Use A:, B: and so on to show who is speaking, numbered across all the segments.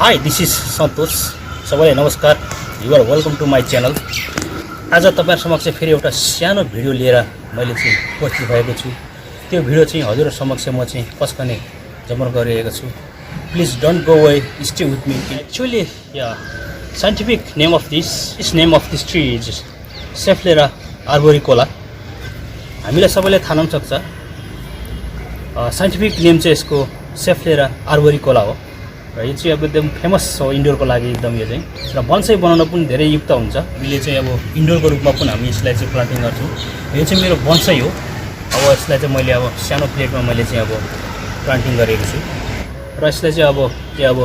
A: Hi, this is Santosh. सबैलाई नमस्कार. You are welcome to my channel. आज तपाईहरु समक्ष फेरि एउटा सानो भिडियो लिएर मैले चाहिँ उपस्थित भएको छु. त्यो भिडियो चाहिँ हजुरहरु समक्ष म चाहिँ पस्कने जमर गरिरहेको छु. Please don't go away. Stay with me. Actually, scientific name of this tree is Schefflera arboricola. हामीलाई सबैले थाहा हुन सक्छ. साइन्टिफिक नेम चाहिँ यसको Schefflera arboricola हो. र यो चाहिँ अब एकदम फेमस हो इन्डोरको लागि एकदम यो चाहिँ. र बन्साई बनाउन पनि धेरै युक्त हुन्छ. हामीले चाहिँ अब इन्डोरको रूपमा पनि हामी यसलाई चाहिँ प्लान्टिङ गर्छौँ. यो चाहिँ मेरो बन्साई हो. अब यसलाई चाहिँ मैले अब सानो प्लेटमा मैले चाहिँ अब प्लान्टिङ गरेको छु. र यसलाई चाहिँ अब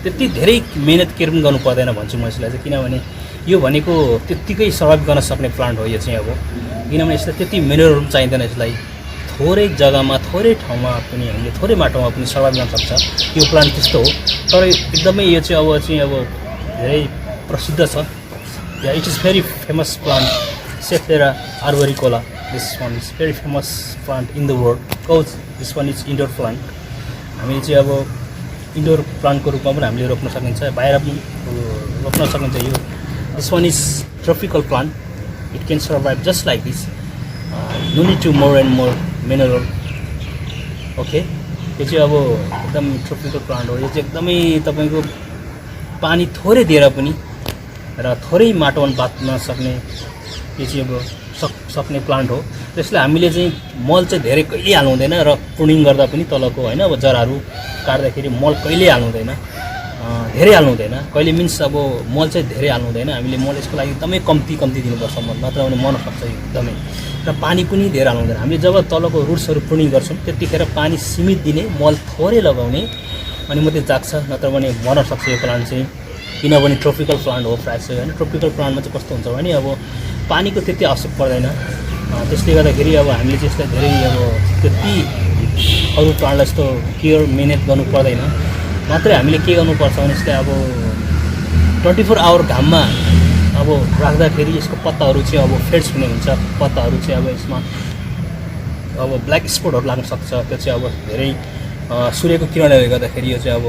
A: त्यति धेरै मेहनत केयर पनि गर्नु पर्दैन भन्छु म यसलाई चाहिँ. किनभने यो भनेको त्यतिकै सर्भाइभ गर्न सक्ने प्लान्ट हो यो चाहिँ अब. किनभने यसलाई त्यति मिनरल पनि चाहिँदैन. यसलाई थोरै जग्गामा थोरै ठाउँमा पनि हामीले थोरै माटोमा पनि सर्भाइभ गर्न सक्छ. यो प्लान्ट त्यस्तो हो. तर एकदमै यो चाहिँ अब धेरै प्रसिद्ध छ. It is very famous plant Schefflera arboricola. This one is very famous plant in the world because this one is indoor plant. हामीले चाहिँ अब इन्डोर प्लान्टको रूपमा पनि हामीले रोप्न सकिन्छ. बाहिर पनि रोप्न सकिन्छ यो. This one is tropical plant. It can survive just like this. No need to more and more mineral. Okay. यो चाहिँ अब एकदम ट्रोपिकल प्लान्ट हो. यो चाहिँ एकदमै तपाईको पानी थोरै दिएर पनि र थोरै माटोमा बाँच्न सक्ने यो चाहिँ अब सक्ने प्लान्ट हो. त्यसले हामीले चाहिँ मल चाहिँ धेरै कहिले हाल्नु हुँदैन. र प्रुनिङ गर्दा पनि तलको हैन अब जराहरू काट्दाखेरि मल कहिले हाल्नु हुँदैन. धेरै हाल्नु हुँदैन. कहिले मिन्स अब मल चाहिँ धेरै हाल्नु हुँदैन. हामीले मल यसको लागि एकदमै कम्ती दिनुपर्छ मल. नत्र भने मर्न सक्छ एकदमै. र पानी पनि धेरै हाल्नु हुँदैन. हामीले जब तलको रुट्सहरू प्रुनिङ गर्छौँ त्यतिखेर पानी सीमित दिने, मल थोरै लगाउने अनि मात्रै जाग्छ. नत्र भने मर्न सक्छ यो प्लान्ट चाहिँ. किनभने ट्रोपिकल प्लान्ट हो प्रायः चाहिँ हैन. ट्रोपिकल प्लान्टमा चाहिँ कस्तो हुन्छ भने अब पानीको त्यति आवश्यक पर्दैन. त्यसले गर्दाखेरि अब हामीले चाहिँ यसलाई धेरै अब त्यति अरू प्लान्टलाई जस्तो केयर मेहनत गर्नु पर्दैन. मात्रै हामीले के गर्नुपर्छ भने यसलाई अब 24 आवर घाममा अब राख्दाखेरि यसको पत्ताहरू चाहिँ अब फेड्स हुने हुन्छ. पत्ताहरू चाहिँ अब यसमा अब ब्ल्याक स्पटहरू लाग्न सक्छ. त्यो चाहिँ अब धेरै सूर्यको किरणले गर्दाखेरि यो चाहिँ अब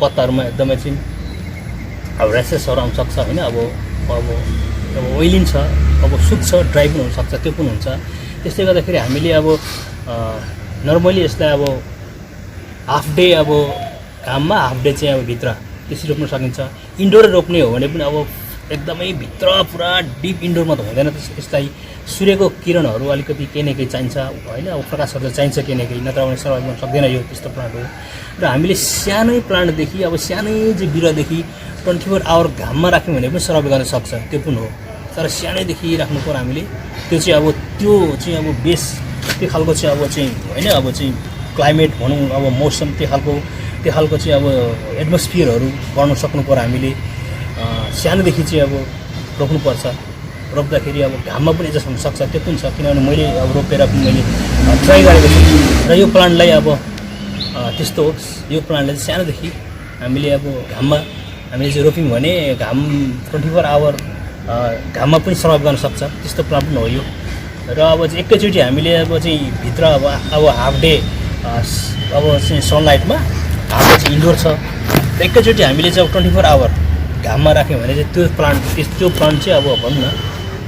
A: पत्ताहरूमा एकदमै चाहिँ अब र्यासेसहरू आउन सक्छ हैन. अब ओइलिन्छ, अब सुक्छ, ड्राई पनि हुनसक्छ, त्यो पनि हुन्छ. त्यसले गर्दाखेरि हामीले अब नर्मली यसलाई अब हाफ डे अब घाममा, हाफ डे चाहिँ अब भित्र त्यसरी रोप्न सकिन्छ. इन्डोर रोप्ने हो भने पनि अब एकदमै भित्र पुरा डिप इन्डोरमा त हुँदैन. यसलाई सूर्यको किरणहरू अलिकति केही न केही चाहिन्छ हैन. अब प्रकाशहरू चाहिन्छ केही न केही. नत्र भने सर्भाइभ गर्न सक्दैन यो त्यस्तो प्लान्ट हो. र हामीले सानै प्लान्टदेखि अब सानै चाहिँ बिरुवादेखि 24 आवर घाममा राख्यौँ भने पनि सर्भाइभ गर्न सक्छ. त्यो पनि हो. तर सानैदेखि राख्नु पर्यो हामीले. त्यो चाहिँ अब बेस त्यो खालको चाहिँ अब चाहिँ हैन. अब चाहिँ क्लाइमेट भनौँ अब मौसम त्यो खालको चाहिँ अब एटमोस्फियरहरू गर्न सक्नु पर्यो हामीले. सानोदेखि चाहिँ अब रोप्नुपर्छ. रोप्दाखेरि अब घाममा पनि एडजस्ट हुनसक्छ. त्यो पनि छ. किनभने मैले अब रोपेर पनि मैले ट्राई गरेको छु. र यो प्लान्टलाई अब त्यस्तो हो. यो प्लान्टलाई चाहिँ सानोदेखि हामीले अब घाममा हामीले चाहिँ रोप्यौँ भने घाम 24 आवर घाममा पनि सर्भाइभ गर्न सक्छ. त्यस्तो प्लान्ट पनि हो यो. र अब चाहिँ एकैचोटि हामीले अब चाहिँ भित्र अब हाफ डे अब चाहिँ सनलाइटमा हाफ डे चाहिँ इन्डोर छ. एकैचोटि हामीले चाहिँ अब 24 आवर घाममा राख्यौँ भने चाहिँ त्यो प्लान्ट चाहिँ अब भनौँ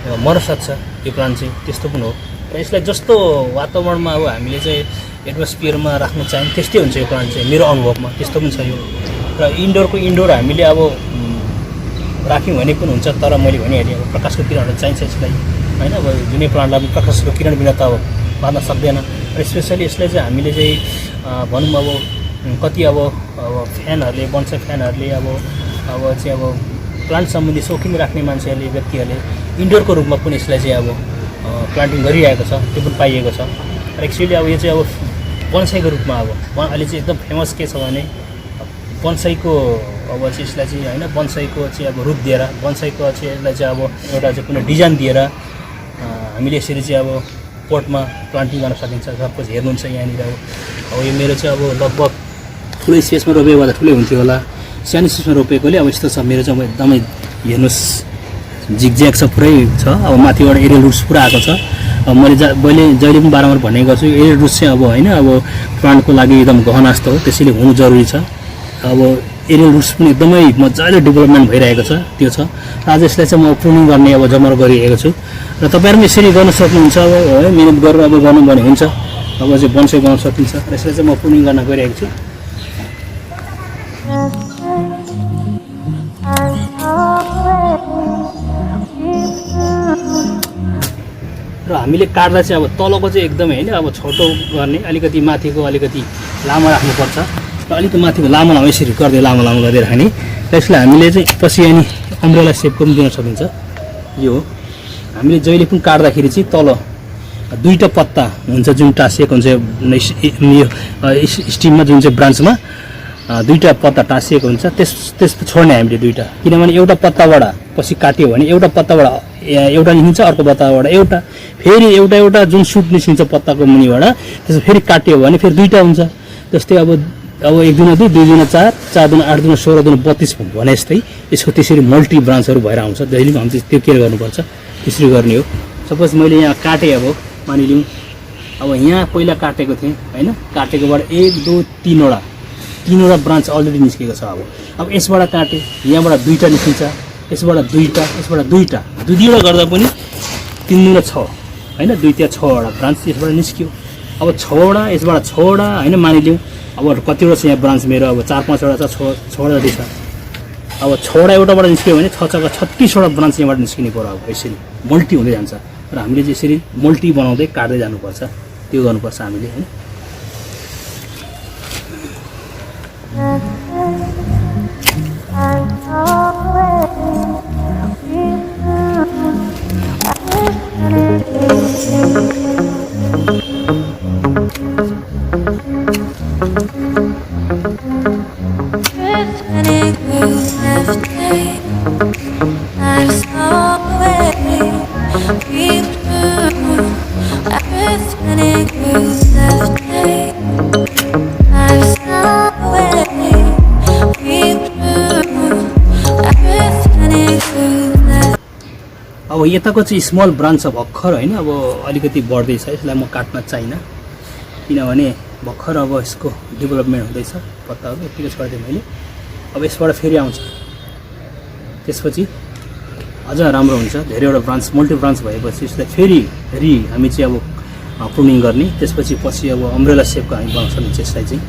A: न मर्न सक्छ. यो प्लान्ट चाहिँ त्यस्तो पनि हो. र यसलाई जस्तो वातावरणमा अब हामीले चाहिँ एटमोस्फियरमा राख्नु चाहिन्छ त्यस्तै हुन्छ यो प्लान्ट चाहिँ मेरो अनुभवमा. त्यस्तो पनि छ यो. र इन्डोर हामीले अब राख्यौँ भने पनि हुन्छ. तर मैले भनिहालेँ अब प्रकाशको किरणहरू चाहिन्छ यसलाई हैन. अब जुनै प्लान्टलाई पनि प्रकाशको किरण बिना त अब बाँच्न सक्दैन. र स्पेसली यसलाई चाहिँ हामीले चाहिँ भनौँ अब कति अब फ्यानहरूले बन्साई फ्यानहरूले अब चाहिँ अब प्लान्ट सम्बन्धी सौखिन राख्ने मान्छेहरूले व्यक्तिहरूले इन्डोरको रूपमा पनि यसलाई चाहिँ अब प्लान्टिङ गरिरहेको छ. त्यो पनि पाइएको छ. र एक्चुअली अब यो चाहिँ अब बन्साईको रूपमा अब अहिले चाहिँ एकदम फेमस के छ भने बन्साईको अब चाहिँ यसलाई चाहिँ हैन बन्साईको चाहिँ अब रूप दिएर बन्साईको चाहिँ यसलाई चाहिँ अब एउटा चाहिँ कुनै डिजाइन दिएर हामीले यसरी चाहिँ अब पटमा प्लान्टिङ गर्न सकिन्छ. सपोज हेर्नुहुन्छ यहाँनिर अब यो मेरो चाहिँ अब लगभग ठुलै स्पेसमा रोपेको भए ठुलै हुन्थ्यो होला. सानो स्पेसमा रोपेकोले अब यस्तो छ. मेरो चाहिँ एकदमै हेर्नुहोस् जिगज्याग छ, पुरै छ. अब माथिबाट एरियल रुट्स पुरा आएको छ. मैले जहिले पनि बारम्बार भन्ने गर्छु एरियल रुट्स चाहिँ अब होइन अब प्लान्टको लागि एकदम गहन आस्था हो, त्यसैले हुनु जरुरी छ। अब एरियल रुट्स पनि एकदमै मजाले डेभलपमेन्ट भइरहेको छ, त्यो छ। र आज यसलाई चाहिँ म प्रुनिङ गर्ने अब जमर गरिरहेको छु र तपाईँहरू पनि यसरी गर्न सक्नुहुन्छ। अब है मिहिनेत गरेर अब गर्नु भने हुन्छ, अब चाहिँ बन्साई गर्न सकिन्छ। र यसलाई चाहिँ म प्रुनिङ गर्न गइरहेको छु। र हामीले काट्दा चाहिँ अब तलको चाहिँ एकदमै होइन अब छोटो गर्ने, अलिकति माथिको अलिकति लामो राख्नुपर्छ र अलिकति माथिको लामो लामो यसरी गर्दै लामो लामो गर्दै राख्ने। र यसलाई हामीले चाहिँ पछि अनि अम्ब्रेला सेपको पनि दिन सकिन्छ। यो हो हामीले जहिले पनि काट्दाखेरि चाहिँ तल दुईवटा पत्ता हुन्छ जुन टाँसिएको हुन्छ स्टिममा, जुन चाहिँ ब्रान्चमा दुईवटा पत्ता टाँसिएको हुन्छ, त्यस्तो छोड्ने हामीले दुईवटा, किनभने एउटा पत्ताबाट पछि काट्यो भने एउटा पत्ताबाट एउटा निस्किन्छ, अर्को पत्ताबाट एउटा, फेरि एउटा जुन सुट निस्किन्छ पत्ताको मुनिबाट, त्यसो फेरि काट्यो भने फेरि दुईवटा हुन्छ। जस्तै अब 1 दुना 2, 2 दुना 4, 4 दुना 8 दुना 16 दुना 32 भने जस्तै यसको त्यसरी मल्टी ब्रान्चहरू भएर आउँछ। जहिले पनि हामीले त्यो केयर गर्नुपर्छ, त्यसरी गर्ने हो। सपोज मैले यहाँ काटेँ, अब मानिलिउँ अब यहाँ पहिला काटेको थिएँ होइन, काटेकोबाट 1 2 3वटा ब्रान्च अलरेडी निस्केको छ। अब यसबाट काटेँ, यहाँबाट 2टा निस्किन्छ, यसबाट 2टा, यसबाट 2टा, 2 गर्दा पनि 3 दुना 6 होइन, 2 त्यहाँ 6वटा ब्रान्च यसबाट निस्क्यो। अब 6वटा यसबाट 6वटा होइन मानिलिउँ, अब कतिवटा छ यहाँ ब्रान्च मेरो, अब 4-5वटा छ, 6वटा छ। अब 6वटा एउटाबाट निस्क्यो भने 6 6 36वटा ब्रान्च यहाँबाट निस्किने कुरा हो। यसरी मल्टी हुँदै जान्छ र हामीले चाहिँ यसरी मल्टी बनाउँदै काट्दै जानुपर्छ, त्यो गर्नुपर्छ हामीले होइन। अब यताको चाहिँ स्मल ब्रान्च छ भर्खर होइन, अब अलिकति बढ्दैछ, यसलाई म काट्न चाहिनँ किनभने भर्खर अब यसको डेभलपमेन्ट हुँदैछ पत्ताहरू, यतिकै छोडिदिएँ मैले। अब यसबाट फेरि आउँछ, त्यसपछि अझ राम्रो हुन्छ, धेरैवटा ब्रान्च मल्टी ब्रान्च भएपछि यसलाई फेरि हामी चाहिँ अब प्रुनिङ गर्ने, त्यसपछि अब अम्ब्रेला सेपको हामी बनाउन सकिन्छ यसलाई चाहिँ,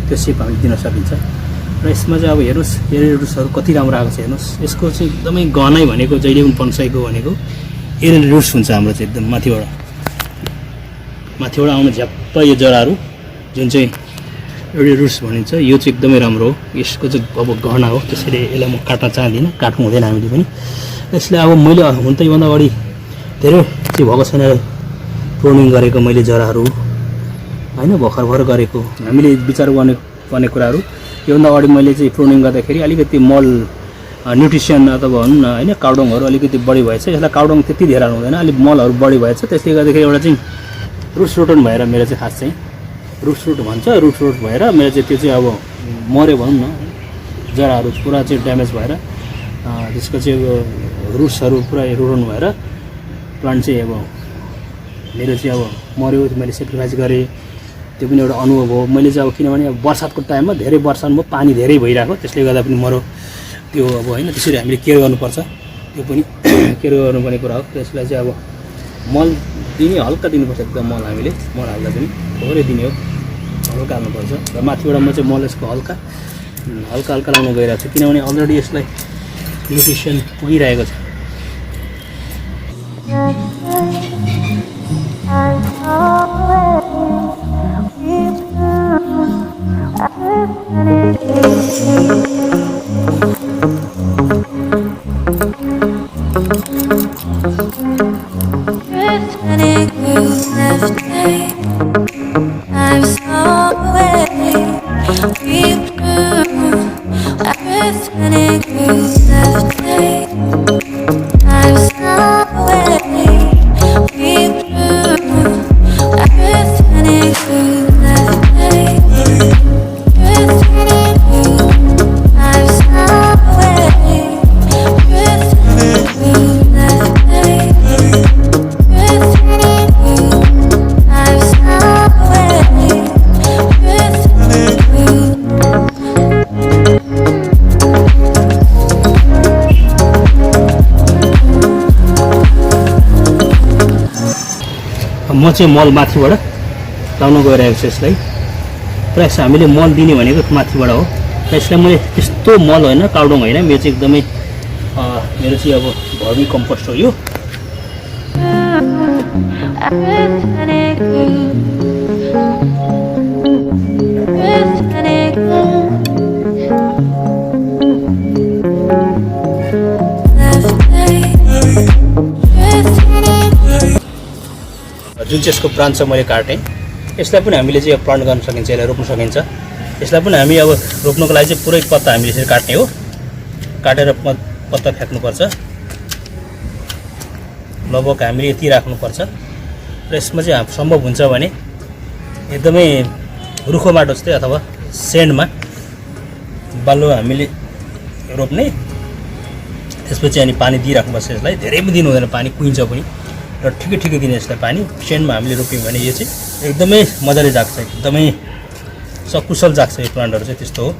A: त्यो सेप हामी दिन सकिन्छ। र यसमा चाहिँ अब हेर्नुहोस् एरियल रुट्सहरू कति राम्रो आएको छ हेर्नुहोस्, यसको चाहिँ एकदमै गहनाइ भनेको जहिले पनि बन्साईको भनेको एरियल रुट्स हुन्छ हाम्रो चाहिँ एकदम माथिबाट आउनु झ्याप्प यो जराहरू जुन चाहिँ एरियल रुट्स भनिन्छ, यो चाहिँ एकदमै राम्रो हो। यसको चाहिँ अब गहना हो, त्यसैले यसलाई म काट्न चाहदिनँ, काट्नु हुँदैन हामीले पनि। यसले अब मैले हुन त योभन्दा अगाडि धेरै चाहिँ भएको छैन प्रुनिङ गरेको मैले जराहरू होइन, भर्खर गरेको हामीले विचार गर्ने कुराहरू। योभन्दा अगाडि मैले चाहिँ प्रुनिङ गर्दाखेरि अलिकति मल न्युट्रिसन अथवा भनौँ न होइन काउडङहरू अलिकति बढी भएछ, यसलाई काउडङ त्यति धेरै हाल्नु हुँदैन, अलिक मलहरू बढी भएछ, त्यसले गर्दाखेरि एउटा चाहिँ रुट्स रोटन भएर मेरो चाहिँ खास चाहिँ रुट्स रोट भन्छ, रुट्स रोट भएर मेरो चाहिँ त्यो चाहिँ अब मऱ्यो भनौँ न, जराहरू पुरा चाहिँ ड्यामेज भएर त्यसको चाहिँ अब रुट्सहरू पुरा रोटन भएर प्लान्ट चाहिँ अब मेरो चाहिँ अब मऱ्यो। मैले सेक्रिफाइस गरेँ, त्यो पनि एउटा अनुभव हो मैले चाहिँ। अब किनभने अब बर्सातको टाइममा धेरै वर्षामा पानी धेरै भइरहेको, त्यसले गर्दा पनि मऱ्यो त्यो अब होइन, त्यसरी हामीले केयर गर्नुपर्छ, त्यो पनि केयर गर्नुपर्ने कुरा हो। त्यसलाई चाहिँ अब मल दिने हल्का दिनुपर्छ, एकदम मल हामीले मल हाल्दा पनि थोरै दिने हो, हल्का हाल्नुपर्छ। र माथिबाट म चाहिँ मल यसको हल्का लाउन गइरहेको छु, किनभने अलरेडी यसलाई न्युट्रिसन पुगिरहेको छ। म चाहिँ मल माथिबाट लाउन गइरहेको छु यसलाई। प्रायः जस्तो हामीले मल दिने भनेको माथिबाट हो र यसलाई मैले त्यस्तो मल होइन, काउडङ होइन, मेरो चाहिँ एकदमै मेरो चाहिँ अब भर्मी कम्पोस्ट हो यो। जुन चाहिँ यसको ब्रान्च छ मैले काटेँ, यसलाई पनि हामीले चाहिँ प्लान्ट गर्न सकिन्छ, यसलाई रोप्न सकिन्छ। यसलाई पनि हामी अब रोप्नको लागि चाहिँ पुरै पत्ता हामीले यसरी काट्ने हो, काटेर पत्ता फ्याँक्नुपर्छ। लगभग हामीले यति राख्नुपर्छ र यसमा चाहिँ सम्भव हुन्छ भने एकदमै रुखो माटो जस्तै अथवा सेन्डमा बालुवा हामीले रोप्ने। त्यसपछि अनि पानी दिइराख्नुपर्छ यसलाई, धेरै पनि दिनु हुँदैन, पानी कुहिन्छ पनि र ठिकै ठिकै दिने यसलाई पानी। सेन्डमा हामीले रोप्यौँ भने यो चाहिँ एकदमै मजाले जाग्छ, एकदमै सकुशल जाग्छ यो प्लान्टहरू चाहिँ, त्यस्तो हो।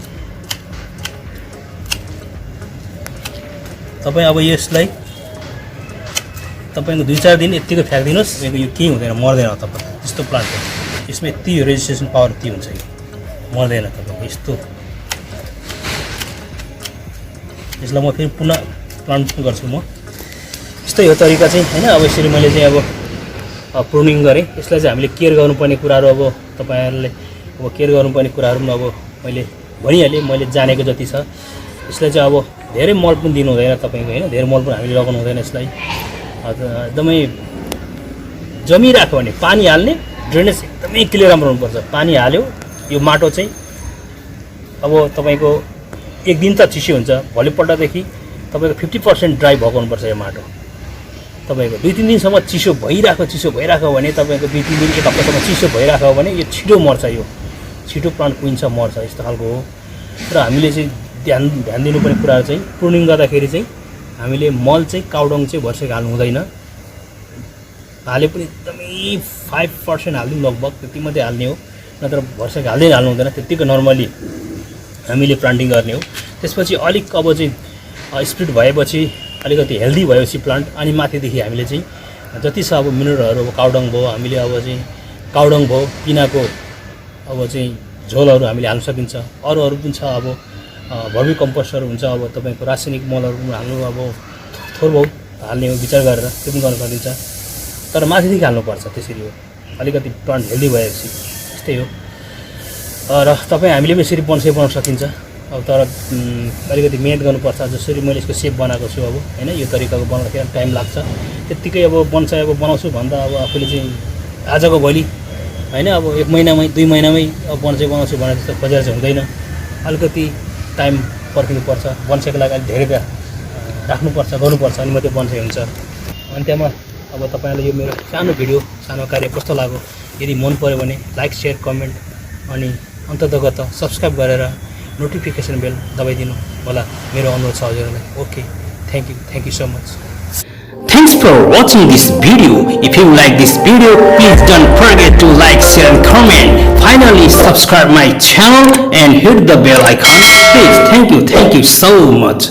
A: तपाईँ अब यसलाई तपाईँको 2-4 दिन यत्तिकै फ्याँकिदिनुहोस्, तपाईँको यो केही हुँदैन, मर्दैन तपाईँ। त्यस्तो प्लान्ट हो, यसमा यति रेजिस्ट्रेसन पावर यति हुन्छ, यो मर्दैन तपाईँको यस्तो। यसलाई म फेरि पुनः प्लान्ट गर्छु म, यस्तै हो तरिका चाहिँ होइन। अब यसरी मैले चाहिँ अब प्रुनिङ गरेँ। यसलाई चाहिँ हामीले केयर गर्नुपर्ने कुराहरू अब तपाईँहरूले अब केयर गर्नुपर्ने कुराहरू पनि अब मैले भनिहालेँ, मैले जानेको जति छ। यसलाई चाहिँ अब धेरै मल पनि दिनु हुँदैन तपाईँको होइन, धेरै मल पनि हामीले लगाउनु हुँदैन। यसलाई एकदमै जमिराख्यो भने पानी हाल्ने, ड्रेनेज एकदमै क्लियर राम्रो हुनुपर्छ। पानी हाल्यो, यो माटो चाहिँ अब तपाईँको एक दिन त चिसो हुन्छ, भोलिपल्टदेखि तपाईँको 50% ड्राई भएको हुनुपर्छ यो माटो। तपाईँको 2-3 दिनसम्म चिसो भइरहेको भने तपाईँको 2-3 दिन 1 हप्तासम्म चिसो भइरहेको भने यो छिटो मर्छ, यो छिटो प्लान्ट कुहिन्छ, मर्छ, यस्तो खालको हो। र हामीले चाहिँ ध्यान दिनुपर्ने कुराहरू चाहिँ प्रुनिङ गर्दाखेरि चाहिँ हामीले मल चाहिँ काउडङ चाहिँ भर्सेक हाल्नु हुँदैन। हाले पनि एकदमै 5% हाल्दिउँ, लगभग त्यति मात्रै हाल्ने हो, नत्र भर्सेक हाल्दै हाल्नु हुँदैन। त्यत्तिकै नर्मली हामीले प्लान्टिङ गर्ने हो। त्यसपछि अलिक अब चाहिँ स्प्रिड भएपछि, अलिकति हेल्दी भएपछि प्लान्ट, अनि माथिदेखि हामीले चाहिँ जति छ अब मिनरलहरू, अब काउडङ भयो, हामीले अब चाहिँ काउडङ भयो, पिनाको अब चाहिँ झोलहरू हामीले हाल्न सकिन्छ। अरू पनि छ, अब भर्मी कम्पोस्टहरू हुन्छ, अब तपाईँको रासायनिक मलहरू पनि हाल्नु, अब थोर बहुत हाल्ने हो विचार गरेर, त्यो पनि गर्न सकिन्छ। तर माथिदेखि हाल्नुपर्छ, त्यसरी हो। अलिकति प्लान्ट हेल्दी भएपछि त्यस्तै हो। र हामीले पनि यसरी बन्साई बनाउन सकिन्छ, अब तर अलिकति मेहनत गर्नुपर्छ। जसरी मैले यसको सेप बनाएको छु अब होइन, यो तरिकाको बनाउँदाखेरि टाइम लाग्छ। त्यत्तिकै अब बन्साई अब बनाउँछु भन्दा अब आफूले चाहिँ आजको भोलि होइन, अब 1 महिनामै 2 महिनामै अब बन्साई बनाउँछु भनेर त्यस्तो खोजेर चाहिँ हुँदैन। अलिकति टाइम पर्खिनुपर्छ, बन्साईको लागि अलिक धेरै राख्नुपर्छ, गर्नुपर्छ, अनि मात्रै बन्साई हुन्छ। अन्त्यमा अब तपाईँलाई यो मेरो सानो भिडियो, सानो कार्य कस्तो लाग्यो, यदि मन पऱ्यो भने लाइक, सेयर, कमेन्ट अनि अन्ततगत सब्सक्राइब गरेर नोटिफिकेसन बेल दबाइदिनु होला, मेरो अनुरोध छ हजुरहरूलाई। Okay, thank you so much. Thanks for watching this video. If you like this video, please don't forget to like, share and comment. Finally, subscribe my channel and hit the bell icon. Please, thank you so much.